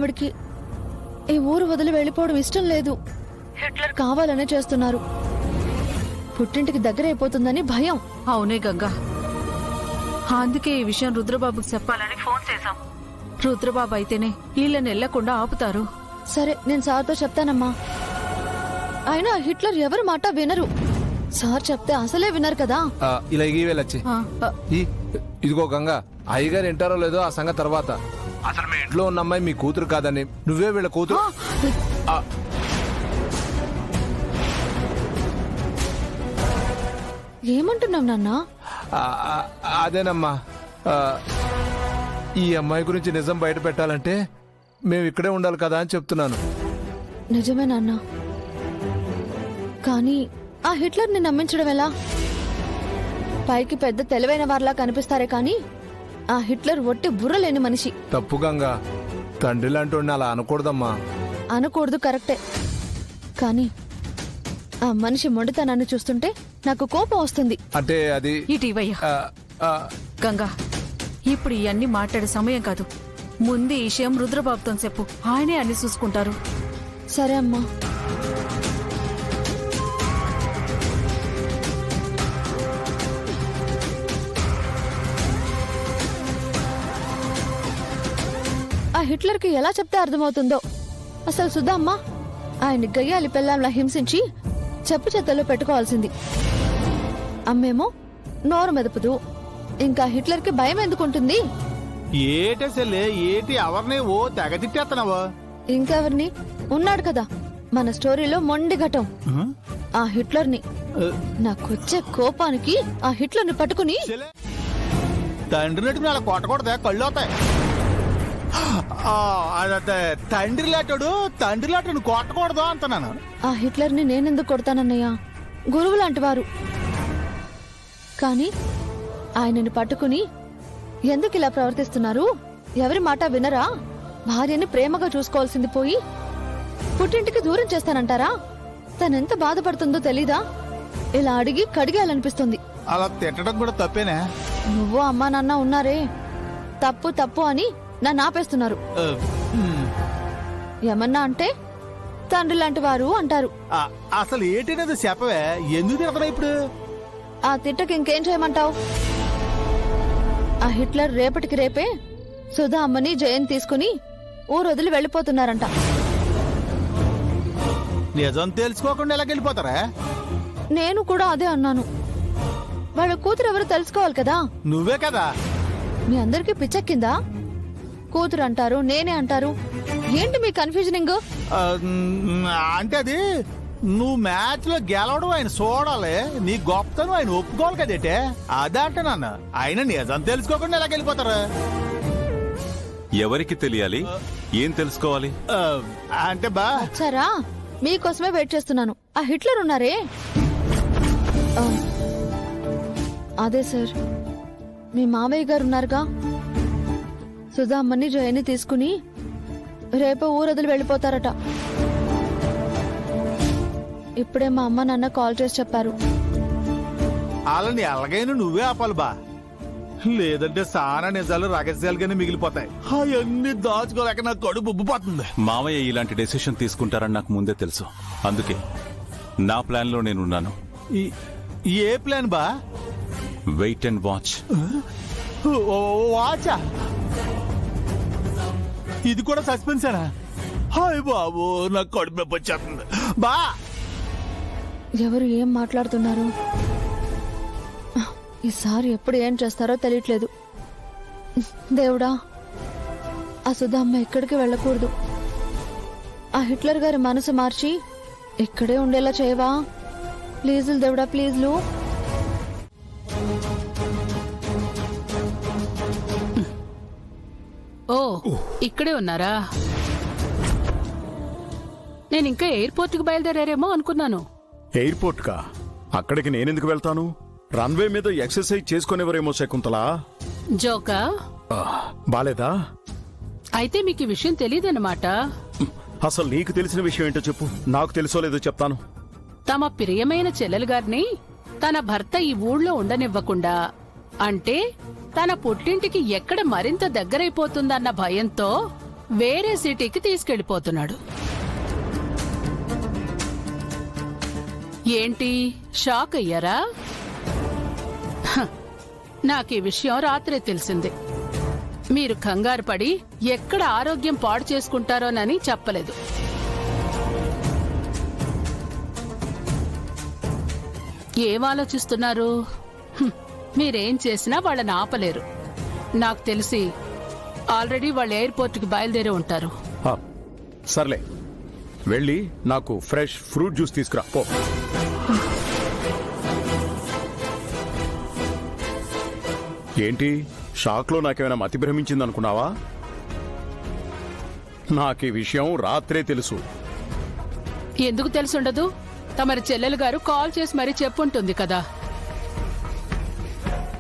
ఆవిడికి ఈ ఊరు వదిలి వెళ్ళిపోవడం ఇష్టం లేదు. హిట్లర్ కావాలనే చేస్తున్నారు. పుట్టింటికి దగ్గర అయిపోతుందని భయం. అవునే గంగా, అందుకే ఈ విషయం రుద్రబాబుకి చెప్పాలని ఫోన్ చేశాం. రుద్రబాబు అయితేనే వీళ్ళని వెళ్లకుండా ఆపుతారు. సరే, నేను సార్తో చెప్తానమ్మా. అయినా హిట్లర్ ఎవరి మాట వినరు. సార్ చెప్తే అసలే వినరు కదా. ఇలా వెళ్ళొచ్చి ఇదిగో గంగా, అయ్యగారు వింటారో లేదో ఆ సంగతి తర్వాత. అసలు మీ ఇంట్లో ఉన్న అమ్మాయి మీ కూతురు కాదని, నువ్వే వీళ్ళ కూతురు. ఏమంటున్నావు నాన్న? అదేనమ్మా, ఈ అమ్మాయి గురించి నిజం బయట పెట్టాలంటే మేము ఇక్కడే ఉండాలి కదా అని చెప్తున్నాను. నిజమే నాన్న, కానీ ఆ హిట్లర్ని నమ్మించడం ఎలా? పైకి పెద్ద తెలివైన వారిలా కనిపిస్తారే కానీ ఆ హిట్లర్ ఒట్టి బుర్రలేని మనిషి. తప్పు గంగా, తండ్రి లాంటి అలా అనకూడదమ్మా. అనకూడదు, కరెక్టే. కానీ ఆ మనిషి మొండితనాన్ని చూస్తుంటే నాకు కోపం వస్తుంది. అంటే అది ఇటీవయ్యా గంగా, ఇప్పుడు ఇవన్నీ మాట్లాడే సమయం కాదు. ముందు ఈ విషయం రుద్రబాబుతో చెప్పు, ఆయనే అన్ని చూసుకుంటారు. సరే అమ్మా. ఆ హిట్లర్కి ఎలా చెప్తే అర్థమవుతుందో. అసలు సుధా అమ్మా ఆయన్ని గయ్యాలి పెళ్ళాంలా హింసించి చెప్పు చేతల్లో పెట్టుకోవాల్సింది. అమ్మేమో నోరు మెదపదు. ఇంకా హిట్లర్కి భయం ఎందుకుంటుంది? ఏటే సెల్లే, ఏటి ఎవరిని ఓ తెగ తిట్టేస్తున్నావా? ఇంకెవరిని? ఉన్నాడు కదా మన స్టోరీలో మొండి ఘటం, ఆ హిట్లర్ని. నాకొచ్చే కోపానికి ఆ హిట్లర్ని పట్టుకుని తండ్రి నటుకుని అలా కొట్టకూడదా, కళ్ళు అవుతాయి. అదే తండ్రి లాటను కొట్టకూడదు అంటున్నాను. ఆ హిట్లర్ని నేనెందుకు కొడతానన్నయ్య? గురువు లాంటి వారు. కానీ ఆయనని పట్టుకుని ఎందుకు ఇలా ప్రవర్తిస్తున్నారు? ఎవరి మాట వినరా? భార్యని ప్రేమగా చూసుకోవాల్సింది పోయి పుట్టింటికి దూరం చేస్తానంటారా? తనెంత బాధపడుతుందో తెలీదా? ఇలా అడిగి కడిగేయాలనిపిస్తుంది. అలా తిట్టడం కూడా తప్పేనా? నువ్వు అమ్మా నాన్న ఉన్నారే, తప్పు తప్పు అని నన్ను ఆపేస్తున్నారు. ఏమన్నా అంటే తండ్రి లాంటి వారు అంటారు. అసలు ఏంటనేది చెప్పవే, ఎందుకు తిడతావు ఇప్పుడు? ఆ తిట్టకి ఇంకేం చేయమంటావు? ఆ హిట్లర్ రేపటికి రేపే సుధా అమ్మని జయన్ తీసుకుని ఊరు వదిలి వెళ్ళిపోతున్నారంట. నిజం తెలుసుకోకుండా ఎలా వెళ్ళిపోతారా? నేను కూడా అదే అన్నాను. వాళ్ళ కూతురు ఎవరో తెలుసుకోవాలి కదా. నువ్వే కదా. మీ అందరికీ పిచ్చెక్కిందా? కూతురు అంటారు, నేనే అంటారు. ఏంటి మీ కన్ఫ్యూజనింగ్? అంటే అది నువ్వు మ్యాచ్ లో గెలవడం ఆయన చూడాలి, నీ గొప్పతనం ఆయన ఒప్పుకోవాలి కదేటే. అదే అంటే నాన్న, ఆయన నిజం తెలుసుకోకుండా ఎలా వెళ్ళిపోతారు? ఎవరికి తెలియాలి, ఏం తెలుసుకోవాలి? అంటే బా సరా, మీకోసమే వెయిట్ చేస్తున్నాను. ఆ హిట్లర్ ఉన్నారే, అదే సార్, మీ మామయ్య గారు ఉన్నారుగా. సుధా అమ్మని జయని తీసుకుని రేపు ఊరొదిలి వెళ్ళిపోతారట. ఇప్పుడే మా అమ్మ నాన్న కాల్ చేసి చెప్పారు. వాళ్ళని ఎలాగైనా నువ్వే ఆపాలి బా, లేదంటే సానా నిజాలు రహస్యాలుగానే మిగిలిపోతాయి. అవన్నీ దాచుకోలేక నా కడుపు ఉబ్బిపోతుంది. మామయ్య ఇలాంటి డెసిషన్ తీసుకుంటారని నాకు ముందే తెలుసు. అందుకే నా ప్లాన్ లో నేనున్నాను. ఏ ప్లాన్ బా? Wait and watch. వాచా? ఇది కూడా సస్పెన్సేనా? హాయ్ బాబు, నాకు కడుపు నొప్పి వచ్చేస్తుంది బా. ఎవరు ఏం మాట్లాడుతున్నారు? ఈసారి ఎప్పుడు ఏం చేస్తారో తెలియట్లేదు. దేవుడా, ఆ సుధా అమ్మ ఎక్కడికి వెళ్ళకూడదు. ఆ హిట్లర్ గారి మనసు మార్చి ఇక్కడే ఉండేలా చేయవా ప్లీజులు దేవుడా, ప్లీజ్లు. ఓ, ఇక్కడే ఉన్నారా? నేను ఇంకా ఎయిర్పోర్ట్ కి బయలుదేరారేమో అనుకున్నాను. ఎయిర్పోర్ట్ కా? అక్కడికి నేనెందుకు వెళ్తాను? రన్వే మీద ఎక్సర్సైజ్ చేసుకునేవరేమో శకుంతలా. జోకా? బాలేదా? అయితే మీకు ఈ విషయం తెలియదన్నమాట. అసలు నీకు తెలిసిన విషయం ఏంటో చెప్పు, నాకు తెలుసో లేదో చెప్తాను. తమ ప్రియమైన చెల్లెలు గారిని తన భర్త ఈ ఊళ్ళో ఉండనివ్వకుండా, అంటే తన పుట్టింటికి ఎక్కడ మరింత దగ్గరైపోతుందన్న భయంతో వేరే సిటీకి తీసుకెళ్లిపోతున్నాడు. ఏంటి షాక్ అయ్యారా? హ, నాకు ఈ విషయం రాత్రే తెలిసింది. మీరు కంగారు పడి ఎక్కడ ఆరోగ్యం పాడు చేసుకుంటారోనని చెప్పలేదు. ఏం ఆలోచిస్తున్నారు? మీరేం చేసినా వాళ్ళని ఆపలేరు. నాకు తెలిసి ఆల్రెడీ వాళ్ళు ఎయిర్పోర్ట్కి బయలుదేరి ఉంటారు. ఆ, సర్లే వెళ్ళి నాకు ఫ్రెష్ ఫ్రూట్ జ్యూస్ తీసుకురా పో. ఏంటి షాక్లో నాకేమైనా మతి భ్రమించింది అనుకున్నావా? నాకు ఈ విషయం రాత్రే తెలుసు. ఎందుకు తెలుసుండదు? తమరి చెల్లెలు గారు కాల్ చేసి మరీ చెప్పుంటుంది కదా.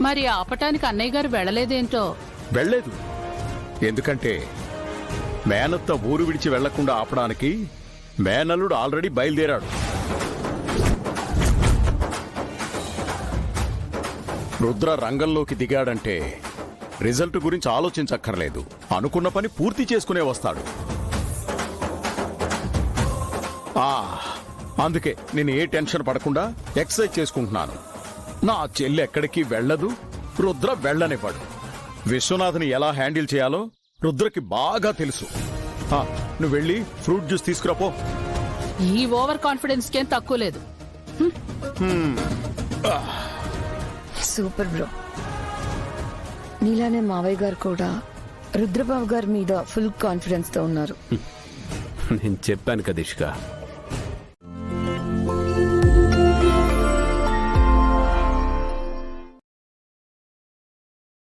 మరి ఆపటానికి అన్నయ్య గారు వెళ్ళలేదేంటో. వెళ్ళలేదు, ఎందుకంటే మేనత్త ఊరు విడిచి వెళ్లకుండా ఆపడానికి మేనల్లుడు ఆల్రెడీ బయలుదేరాడు. రుద్ర రంగంలోకి దిగాడంటే రిజల్ట్ గురించి ఆలోచించక్కర్లేదు, అనుకున్న పని పూర్తి చేసుకునే వస్తాడు. అందుకే నేను ఏ టెన్షన్ పడకుండా ఎక్సర్సైజ్ చేసుకుంటున్నాను. నా చెల్లి ఎక్కడికి వెళ్ళదు, రుద్ర వెళ్ళనివ్వడు. విశ్వనాథ్ని ఎలా హ్యాండిల్ చేయాలో రుద్రకి బాగా తెలుసు. నువ్వు వెళ్ళి ఫ్రూట్ జ్యూస్ తీసుకురాపో. ఈ ఓవర్ కాన్ఫిడెన్స్ కేం తక్కువ లేదు. Super bro. నీలానే మావయ్య గారు కూడా రుద్రబాబు గారి మీద ఫుల్ కాన్ఫిడెన్స్ తో ఉన్నారు. నేను చెప్పాను కదా ఇష్క,